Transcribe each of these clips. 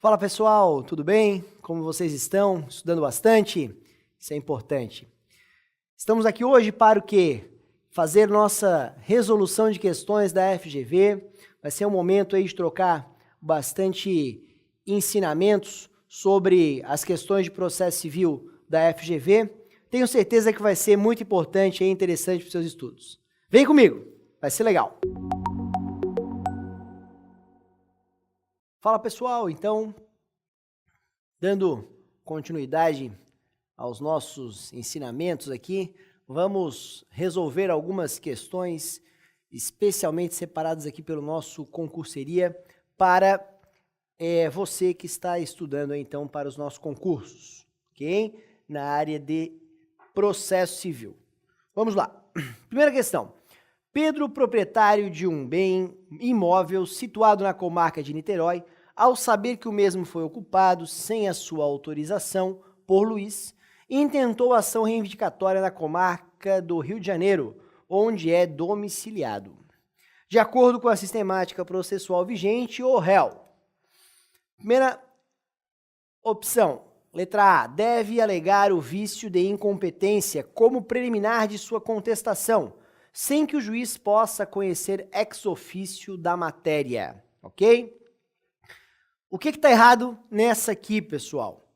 Fala pessoal, tudo bem? Como vocês estão? Estudando bastante? Isso é importante. Estamos aqui hoje para o quê? Fazer nossa resolução de questões da FGV. Vai ser um momento aí de trocar bastante ensinamentos sobre as questões de processo civil da FGV. Tenho certeza que vai ser muito importante e interessante para os seus estudos. Vem comigo, vai ser legal. Fala pessoal, então, dando continuidade aos nossos ensinamentos aqui, vamos resolver algumas questões especialmente separadas aqui pelo nosso concurseria para você que está estudando então para os nossos concursos, ok? Na área de processo civil. Vamos lá. Primeira questão. Pedro, proprietário de um bem imóvel situado na comarca de Niterói, ao saber que o mesmo foi ocupado sem a sua autorização por Luiz, intentou ação reivindicatória na comarca do Rio de Janeiro, onde é domiciliado. De acordo com a sistemática processual vigente, o réu. Primeira opção, letra A, deve alegar o vício de incompetência como preliminar de sua contestação, sem que o juiz possa conhecer ex officio da matéria, ok? O que está errado nessa aqui, pessoal?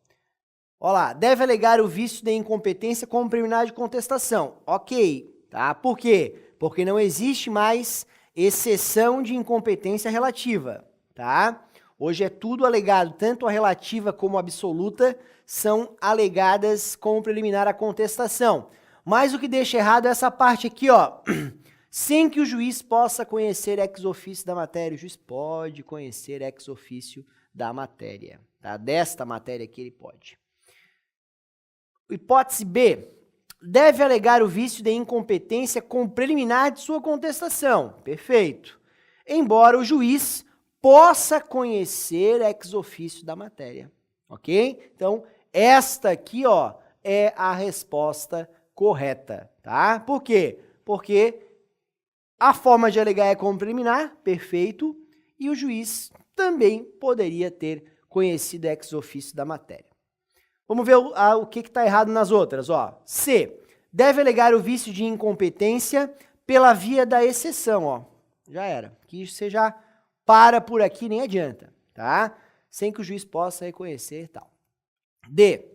Olha lá, deve alegar o vício de incompetência como preliminar de contestação, ok, tá? Por quê? Porque não existe mais exceção de incompetência relativa, tá? Hoje é tudo alegado, tanto a relativa como a absoluta são alegadas como preliminar à contestação. Mas o que deixa errado é essa parte aqui, ó. Sem que o juiz possa conhecer ex officio da matéria. O juiz pode conhecer ex officio da matéria, tá? Desta matéria aqui ele pode. Hipótese B. Deve alegar o vício de incompetência com preliminar de sua contestação. Perfeito. Embora o juiz possa conhecer ex officio da matéria. Ok? Então, esta aqui, ó, é a resposta correta, tá? Por quê? Porque a forma de alegar é como preliminar, perfeito, e o juiz também poderia ter conhecido ex officio da matéria. Vamos ver o que está errado nas outras, ó. C. Deve alegar o vício de incompetência pela via da exceção, ó. Já era. Que você já para por aqui, nem adianta, tá? Sem que o juiz possa reconhecer e tal. D.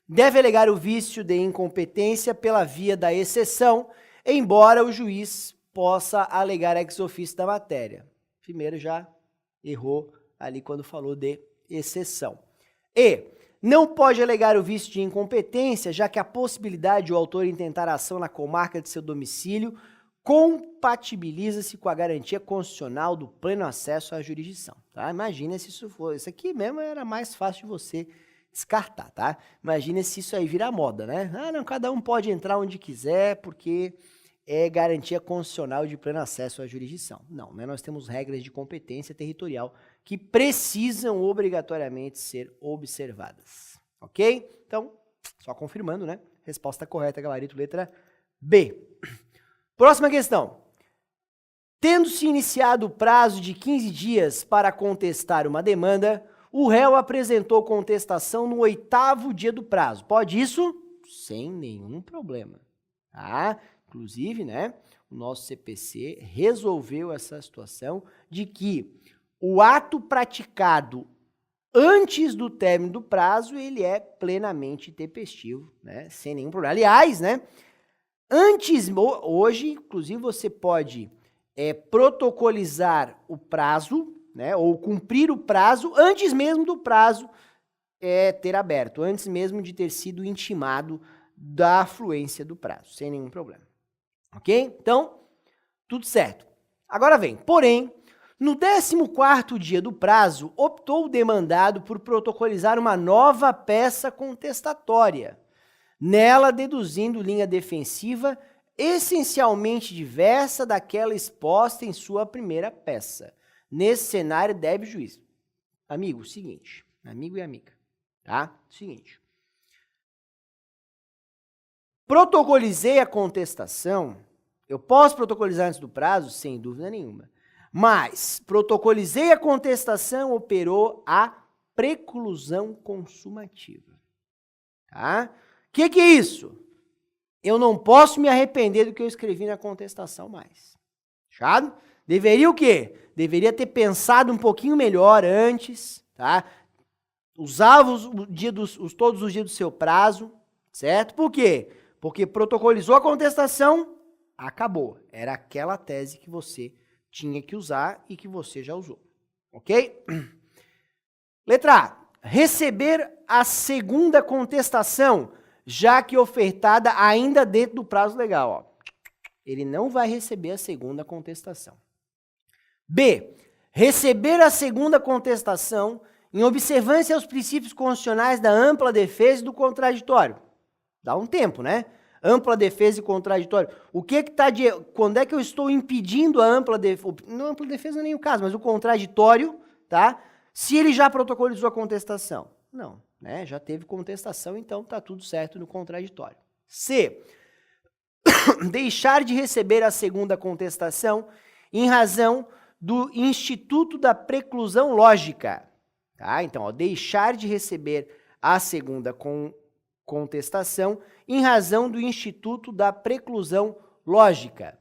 Deve alegar o vício de incompetência pela via da exceção, embora o juiz possa alegar ex officio da matéria. Primeiro já errou ali quando falou de exceção. E. Não pode alegar o vício de incompetência, já que a possibilidade de o autor intentar a ação na comarca de seu domicílio compatibiliza-se com a garantia constitucional do pleno acesso à jurisdição. Tá? Imagina se isso for... Isso aqui mesmo era mais fácil de você descartar, tá? Imagina se isso aí virar moda, né? Ah, não, cada um pode entrar onde quiser, porque é garantia constitucional de pleno acesso à jurisdição. Não, né? Nós temos regras de competência territorial que precisam obrigatoriamente ser observadas, ok? Então, só confirmando, né? Resposta correta, gabarito, letra B. Próxima questão. Tendo-se iniciado o prazo de 15 dias para contestar uma demanda, o réu apresentou contestação no 8º dia do prazo. Pode isso? Sem nenhum problema, tá? Inclusive, né, o nosso CPC resolveu essa situação de que o ato praticado antes do término do prazo, ele é plenamente intempestivo, né, sem nenhum problema. Aliás, né, hoje, inclusive, você pode protocolizar o prazo, né, ou cumprir o prazo antes mesmo do prazo ter aberto, antes mesmo de ter sido intimado da afluência do prazo, sem nenhum problema. Ok? Então, tudo certo. Agora vem, porém, no 14º dia do prazo, optou o demandado por protocolizar uma nova peça contestatória, nela deduzindo linha defensiva essencialmente diversa daquela exposta em sua primeira peça. Nesse cenário, deve juiz. Amigo, seguinte, amigo e amiga, tá? Seguinte. Protocolizei a contestação, eu posso protocolizar antes do prazo? Sem dúvida nenhuma. Mas protocolizei a contestação, operou a preclusão consumativa. Tá? O que é isso? Eu não posso me arrepender do que eu escrevi na contestação mais. Fechado? Deveria o quê? Deveria ter pensado um pouquinho melhor antes, tá? Usava todos os dias do seu prazo, certo? Por quê? Porque protocolizou a contestação, acabou. Era aquela tese que você tinha que usar e que você já usou. Ok? Letra A. Receber a segunda contestação, já que ofertada ainda dentro do prazo legal. Ó. Ele não vai receber a segunda contestação. B. Receber a segunda contestação em observância aos princípios constitucionais da ampla defesa e do contraditório. Dá um tempo, né? Ampla defesa e contraditório. O que está de... Quando é que eu estou impedindo a ampla defesa? Não, ampla defesa não é nem o caso, mas o contraditório, tá? Se ele já protocolizou a contestação. Não, né? Já teve contestação, então tá tudo certo no contraditório. C. Deixar de receber a segunda contestação em razão do Instituto da Preclusão Lógica. Tá? Então, ó, deixar de receber a segunda contestação em razão do Instituto da Preclusão Lógica.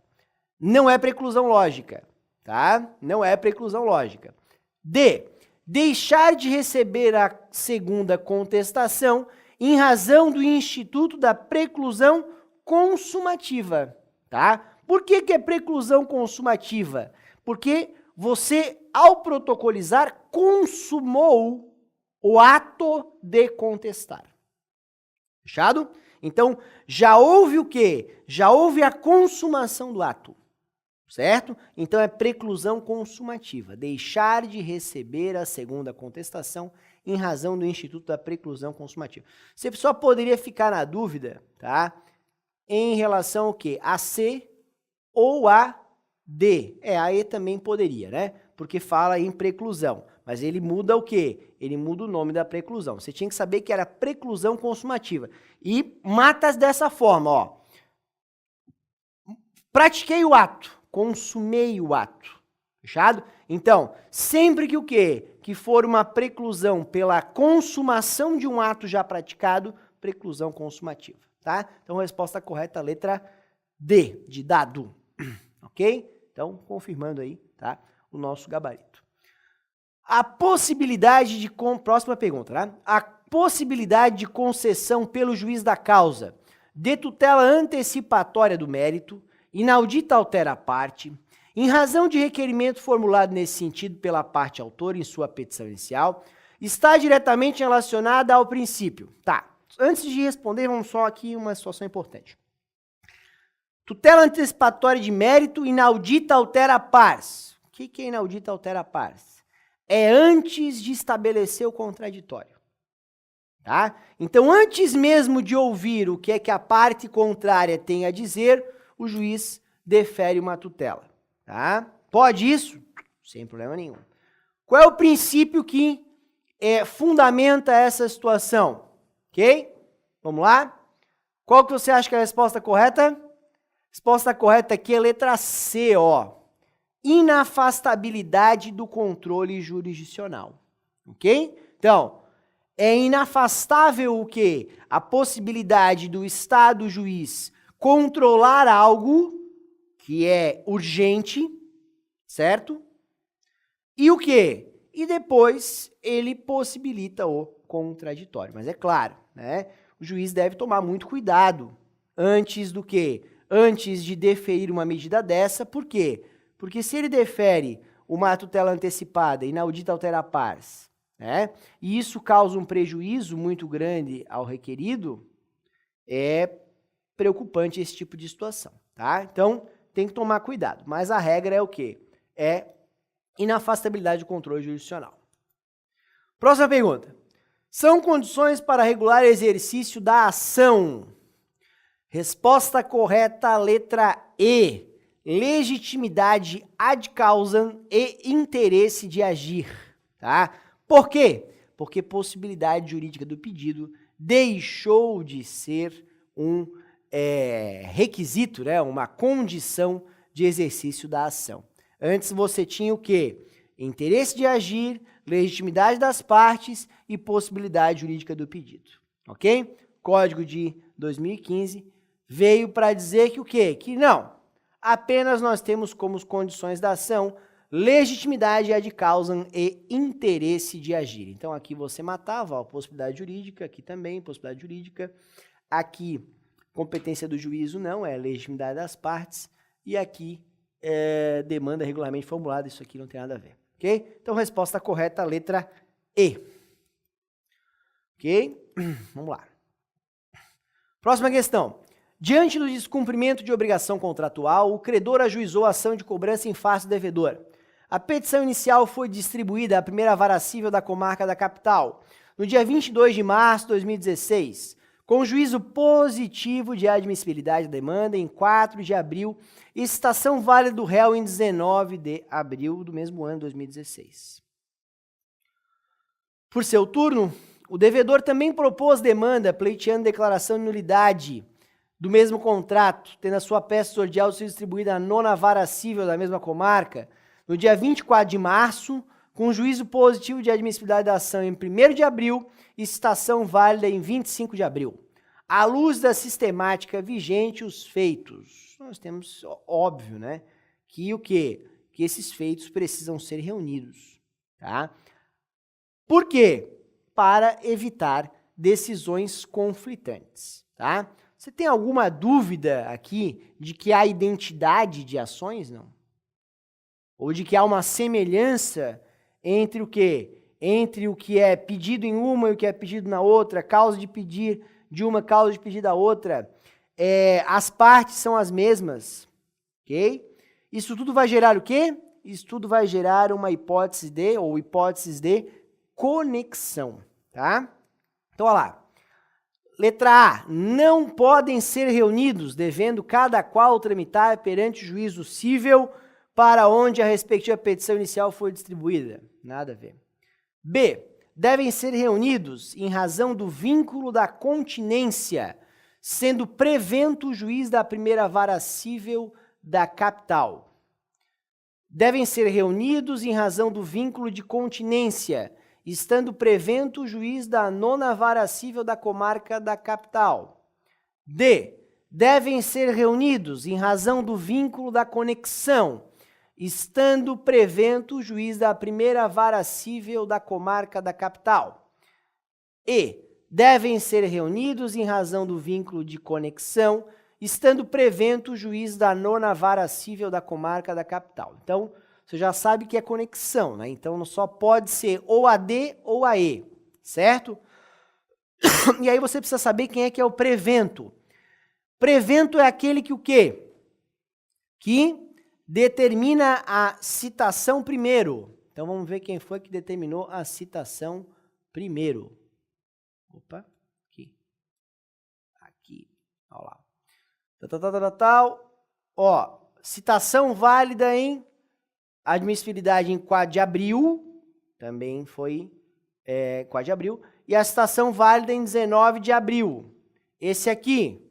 Não é preclusão lógica, tá? Não é preclusão lógica. D. Deixar de receber a segunda contestação em razão do Instituto da Preclusão Consumativa, tá? Por que é preclusão consumativa? Porque você, ao protocolizar, consumou o ato de contestar. Fechado? Então, já houve o quê? Já houve a consumação do ato, certo? Então, é preclusão consumativa. Deixar de receber a segunda contestação em razão do Instituto da Preclusão Consumativa. Você só poderia ficar na dúvida, tá? Em relação ao quê? A C ou a D. A E também poderia, né? Porque fala em preclusão. Mas ele muda o quê? Ele muda o nome da preclusão. Você tinha que saber que era preclusão consumativa. E mata dessa forma, ó. Pratiquei o ato, consumei o ato. Fechado? Então, sempre que o quê? Que for uma preclusão pela consumação de um ato já praticado, preclusão consumativa, tá? Então, a resposta correta, letra D, de dado. Ok? Então, confirmando aí, tá? O nosso gabarito. A possibilidade de... Próxima pergunta, tá? A possibilidade de concessão pelo juiz da causa de tutela antecipatória do mérito, inaudita altera a parte, em razão de requerimento formulado nesse sentido pela parte autora em sua petição inicial, está diretamente relacionada ao princípio. Tá, antes de responder, vamos só aqui uma situação importante. Tutela antecipatória de mérito, inaudita altera pars. O que é inaudita altera pars? É antes de estabelecer o contraditório. Tá? Então, antes mesmo de ouvir o que é que a parte contrária tem a dizer, o juiz defere uma tutela. Tá? Pode isso? Sem problema nenhum. Qual é o princípio que fundamenta essa situação? Ok? Vamos lá? Qual que você acha que é a resposta correta? Resposta correta aqui é letra C, ó. Inafastabilidade do controle jurisdicional. Ok? Então, é inafastável o quê? A possibilidade do Estado juiz controlar algo que é urgente, certo? E o quê? E depois ele possibilita o contraditório. Mas é claro, né? O juiz deve tomar muito cuidado antes do quê? Antes de deferir uma medida dessa. Por quê? Porque se ele defere uma tutela antecipada, inaudita altera pars, né? E isso causa um prejuízo muito grande ao requerido, é preocupante esse tipo de situação, tá? Então, tem que tomar cuidado. Mas a regra é o quê? É inafastabilidade do controle jurisdicional. Próxima pergunta. São condições para regular exercício da ação. Resposta correta, letra E. Legitimidade ad causam e interesse de agir. Tá? Por quê? Porque possibilidade jurídica do pedido deixou de ser um requisito, né? Uma condição de exercício da ação. Antes você tinha o quê? interesse de agir, legitimidade das partes e possibilidade jurídica do pedido. Ok? Código de 2015 veio para dizer que o quê? Que não, apenas nós temos como condições da ação legitimidade ad causam e interesse de agir. Então aqui você matava, ó, possibilidade jurídica, aqui também possibilidade jurídica, aqui competência do juízo não, é legitimidade das partes, e aqui demanda regularmente formulada, isso aqui não tem nada a ver. Ok? Então resposta correta, letra E. Ok? Vamos lá. Próxima questão. Diante do descumprimento de obrigação contratual, o credor ajuizou a ação de cobrança em face do devedor. A petição inicial foi distribuída à primeira vara civil da comarca da capital, no dia 22 de março de 2016, com juízo positivo de admissibilidade da demanda em 4 de abril e citação válida do réu em 19 de abril do mesmo ano, 2016. Por seu turno, o devedor também propôs demanda pleiteando declaração de nulidade do mesmo contrato, tendo a sua peça exordial sido distribuída à 9ª vara civil da mesma comarca, no dia 24 de março, com juízo positivo de admissibilidade da ação em 1º de abril e citação válida em 25 de abril. À luz da sistemática vigente, os feitos. Nós temos, óbvio, né, que o quê? Que esses feitos precisam ser reunidos, tá? Por quê? Para evitar decisões conflitantes, tá? Você tem alguma dúvida aqui de que há identidade de ações, não? Ou de que há uma semelhança entre o quê? Entre o que é pedido em uma e o que é pedido na outra, causa de pedir de uma, causa de pedir da outra. As partes são as mesmas, ok? Isso tudo vai gerar o quê? Isso tudo vai gerar uma hipótese de, ou hipóteses de conexão, tá? Então, olha lá. Letra A. Não podem ser reunidos, devendo cada qual tramitar perante o juízo cível para onde a respectiva petição inicial foi distribuída. Nada a ver. B. Devem ser reunidos em razão do vínculo da continência, sendo prevento o juiz da primeira vara cível da capital. Devem ser reunidos em razão do vínculo de continência, estando prevento o juiz da 9ª vara cível da comarca da capital. D. Devem ser reunidos em razão do vínculo da conexão, estando prevento o juiz da primeira vara cível da comarca da capital. E. Devem ser reunidos em razão do vínculo de conexão, estando prevento o juiz da 9ª vara cível da comarca da capital. Então, você já sabe que é conexão, né? Então, não só pode ser ou a D ou a E, certo? E aí você precisa saber quem é que é o prevento. Prevento é aquele que o quê? Que determina a citação primeiro. Então, vamos ver quem foi que determinou a citação primeiro. Opa, aqui. Aqui, olha lá. Tal. Ó, citação válida em admissibilidade em 4 de abril, também foi 4 de abril, e a citação válida em 19 de abril. Esse aqui,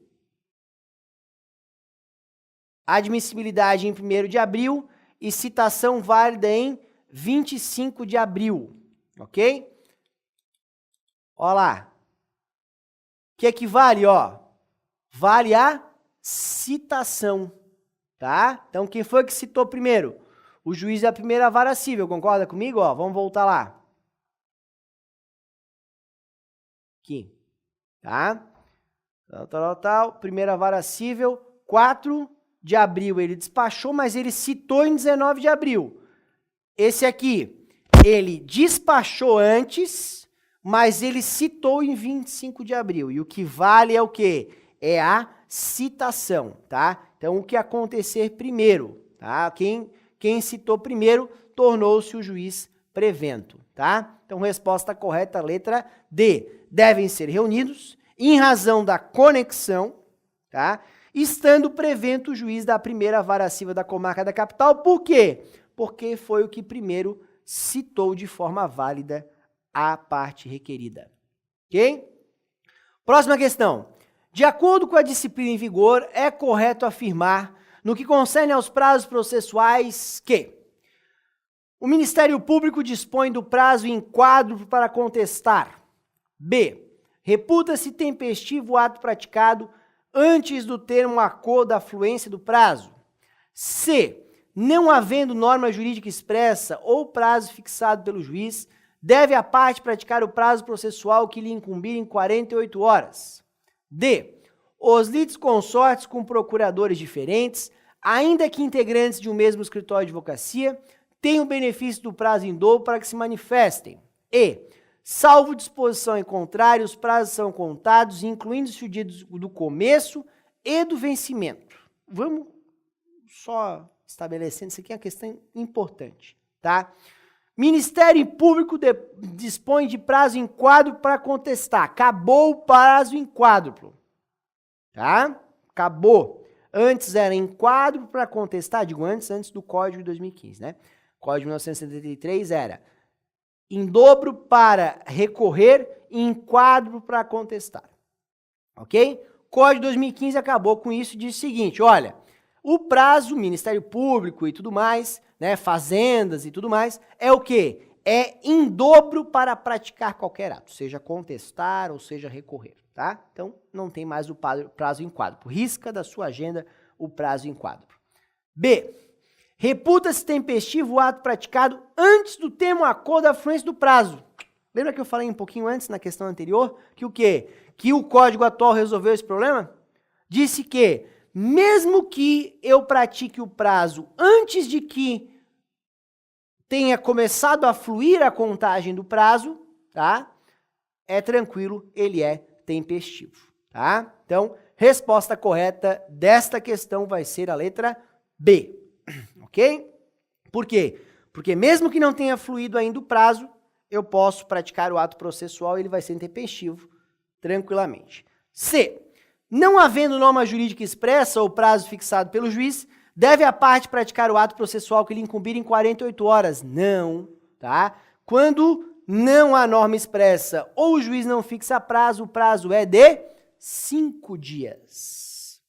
admissibilidade em 1º de abril e citação válida em 25 de abril, ok? Olha lá. O que é que vale, ó? Vale a citação, tá? Então, quem foi que citou primeiro? O juiz da primeira vara cível, concorda comigo? Ó, vamos voltar lá. Aqui, tá? Tal. Primeira vara cível, 4 de abril ele despachou, mas ele citou em 19 de abril. Esse aqui, ele despachou antes, mas ele citou em 25 de abril. E o que vale é o quê? É a citação, tá? Então, o que acontecer primeiro, tá? Quem citou primeiro tornou-se o juiz prevento, tá? Então, resposta correta, letra D. Devem ser reunidos em razão da conexão, tá? Estando prevento o juiz da primeira vara cível da comarca da capital. Por quê? Porque foi o que primeiro citou de forma válida a parte requerida. Ok? Próxima questão. De acordo com a disciplina em vigor, é correto afirmar, no que concerne aos prazos processuais, que O Ministério Público dispõe do prazo em quádruplo para contestar. B. Reputa-se tempestivo o ato praticado antes do termo acordo da fluência do prazo. C. Não havendo norma jurídica expressa ou prazo fixado pelo juiz, deve a parte praticar o prazo processual que lhe incumbir em 48 horas. D. Os litisconsortes com procuradores diferentes, ainda que integrantes de um mesmo escritório de advocacia, têm o benefício do prazo em dobro para que se manifestem. E. Salvo disposição em contrário, os prazos são contados, incluindo-se o dia do começo e do vencimento. Vamos só estabelecendo, isso aqui é uma questão importante, tá? Ministério Público dispõe de prazo em quádruplo para contestar. Acabou o prazo em quádruplo, tá? Acabou. Antes era em quádruplo para contestar, digo antes do Código de 2015, né? Código de 1973 era em dobro para recorrer e em quádruplo para contestar. Ok? Código de 2015 acabou com isso e disse o seguinte, olha, o prazo, Ministério Público e tudo mais, né, fazendas e tudo mais, é o quê? É em dobro para praticar qualquer ato, seja contestar ou seja recorrer, tá? Então, não tem mais o prazo em quádruplo. Risca da sua agenda o prazo em quádruplo. B. Reputa-se tempestivo o ato praticado antes do termo acordo da fluência do prazo. Lembra que eu falei um pouquinho antes, na questão anterior, que o quê? Que o Código atual resolveu esse problema? Disse que, mesmo que eu pratique o prazo antes de que tenha começado a fluir a contagem do prazo, tá? É tranquilo, ele é tempestivo, tá? Então, resposta correta desta questão vai ser a letra B, ok? Por quê? Porque mesmo que não tenha fluído ainda o prazo, eu posso praticar o ato processual e ele vai ser intempestivo tranquilamente. C. Não havendo norma jurídica expressa ou prazo fixado pelo juiz, deve a parte praticar o ato processual que lhe incumbir em 48 horas. Não, tá? Quando não há norma expressa ou o juiz não fixa prazo, o prazo é de 5 dias.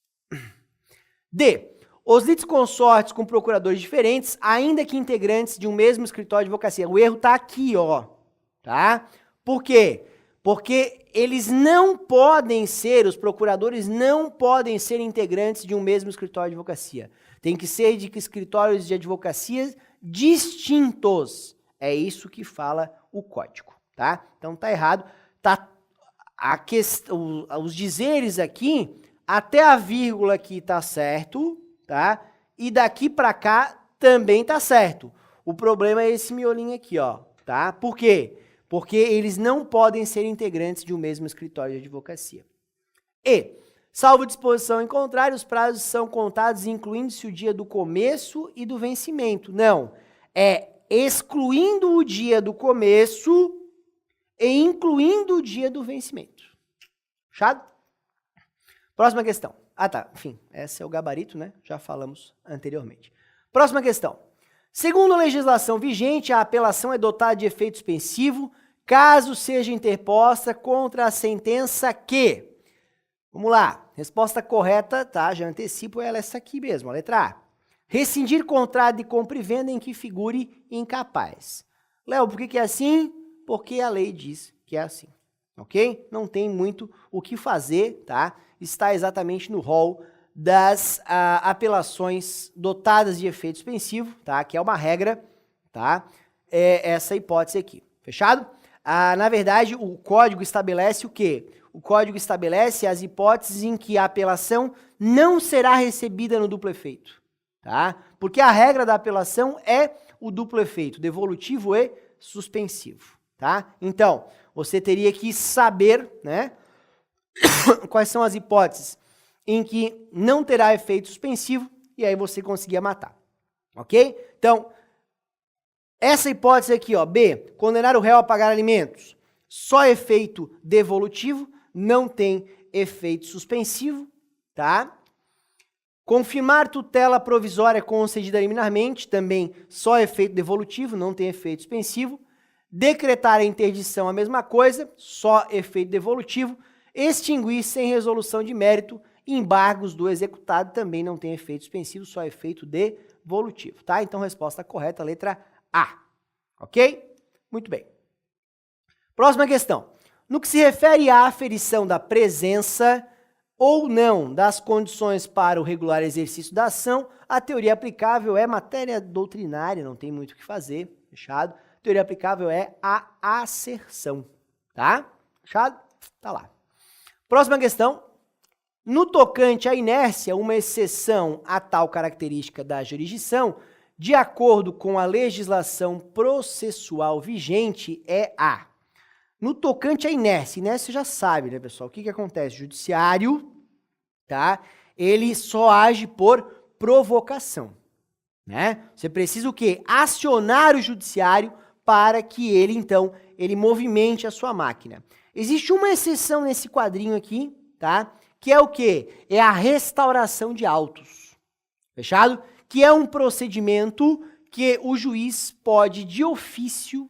D. Os litisconsortes com procuradores diferentes, ainda que integrantes de um mesmo escritório de advocacia. O erro está aqui, ó, tá? Por quê? Porque eles não podem ser, os procuradores não podem ser integrantes de um mesmo escritório de advocacia. Tem que ser de escritórios de advocacia distintos. É isso que fala o código, tá? Então tá errado. Tá os dizeres aqui, até a vírgula aqui tá certo, tá? E daqui para cá também tá certo. O problema é esse miolinho aqui, ó, tá? Por quê? Porque eles não podem ser integrantes de um mesmo escritório de advocacia. E, salvo disposição em contrário, os prazos são contados incluindo-se o dia do começo e do vencimento. Não, é excluindo o dia do começo e incluindo o dia do vencimento. Fechado? Próxima questão. Ah, tá. Enfim, esse é o gabarito, né? Já falamos anteriormente. Próxima questão. Segundo a legislação vigente, a apelação é dotada de efeito suspensivo caso seja interposta contra a sentença que... Vamos lá. Resposta correta, tá? Já antecipo ela, essa aqui mesmo, a letra A. Rescindir contrato de compra e venda em que figure incapaz. Léo, por que é assim? Porque a lei diz que é assim, ok? Não tem muito o que fazer, tá? Está exatamente no rol das apelações dotadas de efeito suspensivo, tá? Que é uma regra, tá? É essa hipótese aqui, fechado? Na verdade, o código estabelece o quê? O código estabelece as hipóteses em que a apelação não será recebida no duplo efeito, tá? Porque a regra da apelação é o duplo efeito, devolutivo e suspensivo, tá? Então, você teria que saber, né, quais são as hipóteses em que não terá efeito suspensivo e aí você conseguia matar, ok? Então, essa hipótese aqui, ó, B, condenar o réu a pagar alimentos, só efeito devolutivo, não tem efeito suspensivo, tá? Confirmar tutela provisória concedida liminarmente, também só efeito devolutivo, não tem efeito suspensivo. Decretar a interdição, a mesma coisa, só efeito devolutivo. Extinguir sem resolução de mérito, embargos do executado, também não tem efeito suspensivo, só efeito devolutivo, tá? Então, resposta correta, letra A. Ok? Muito bem. Próxima questão. No que se refere à aferição da presença ou não das condições para o regular exercício da ação, a teoria aplicável é matéria doutrinária, não tem muito o que fazer, fechado? A teoria aplicável é a asserção, tá? Fechado? Tá lá. Próxima questão. No tocante à inércia, uma exceção a tal característica da jurisdição, de acordo com a legislação processual vigente, é a. No tocante à inércia você já sabe, né, pessoal? O que acontece? O judiciário, tá? Ele só age por provocação, né? Você precisa o quê? Acionar o judiciário para que ele, então, ele movimente a sua máquina. Existe uma exceção nesse quadrinho aqui, tá? Que é o quê? É a restauração de autos. Fechado? Que é um procedimento que o juiz pode, de ofício,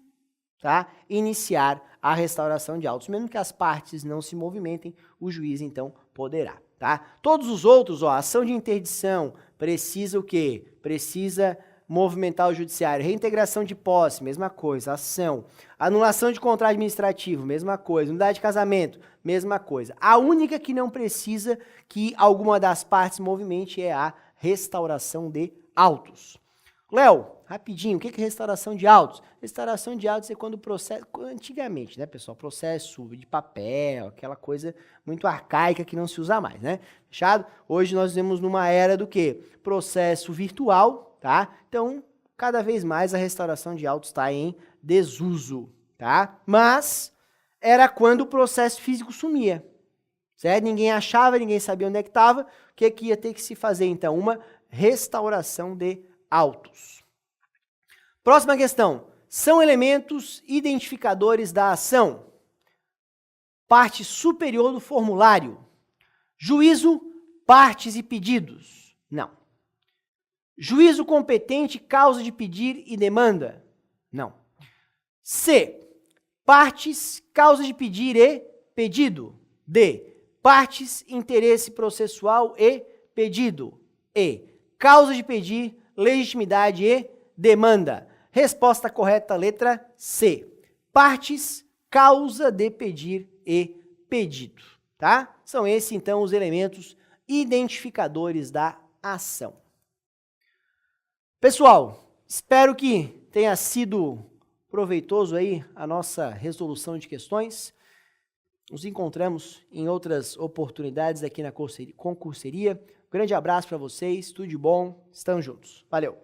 tá, iniciar a restauração de autos. Mesmo que as partes não se movimentem, o juiz, então, poderá. Tá? Todos os outros, ó, ação de interdição, precisa o quê? Precisa movimentar o judiciário. Reintegração de posse, mesma coisa. Ação. Anulação de contrato administrativo, mesma coisa. Unidade de casamento, mesma coisa. A única que não precisa que alguma das partes movimente é a restauração de autos. Léo, rapidinho, o que é restauração de autos? Restauração de autos é quando o processo, antigamente, né, pessoal, processo de papel, aquela coisa muito arcaica que não se usa mais, né? Fechado? Hoje nós vivemos numa era do quê? Processo virtual, tá? Então, cada vez mais a restauração de autos está em desuso, tá? Mas era quando o processo físico sumia, certo? Ninguém achava, ninguém sabia onde é que estava, o que ia ter que se fazer, então? Uma restauração de autos. Próxima questão. São elementos identificadores da ação. Parte superior do formulário. Juízo, partes e pedidos. Não. Juízo competente, causa de pedir e demanda. Não. C. Partes, causa de pedir e pedido. D. Partes, interesse processual e pedido. E. Causa de pedir, legitimidade e demanda. Resposta correta, letra C. Partes, causa de pedir e pedido, tá? São esses, então, os elementos identificadores da ação. Pessoal, espero que tenha sido proveitoso aí a nossa resolução de questões. Nos encontramos em outras oportunidades aqui na concurseria. Grande abraço para vocês, tudo de bom, estamos juntos. Valeu!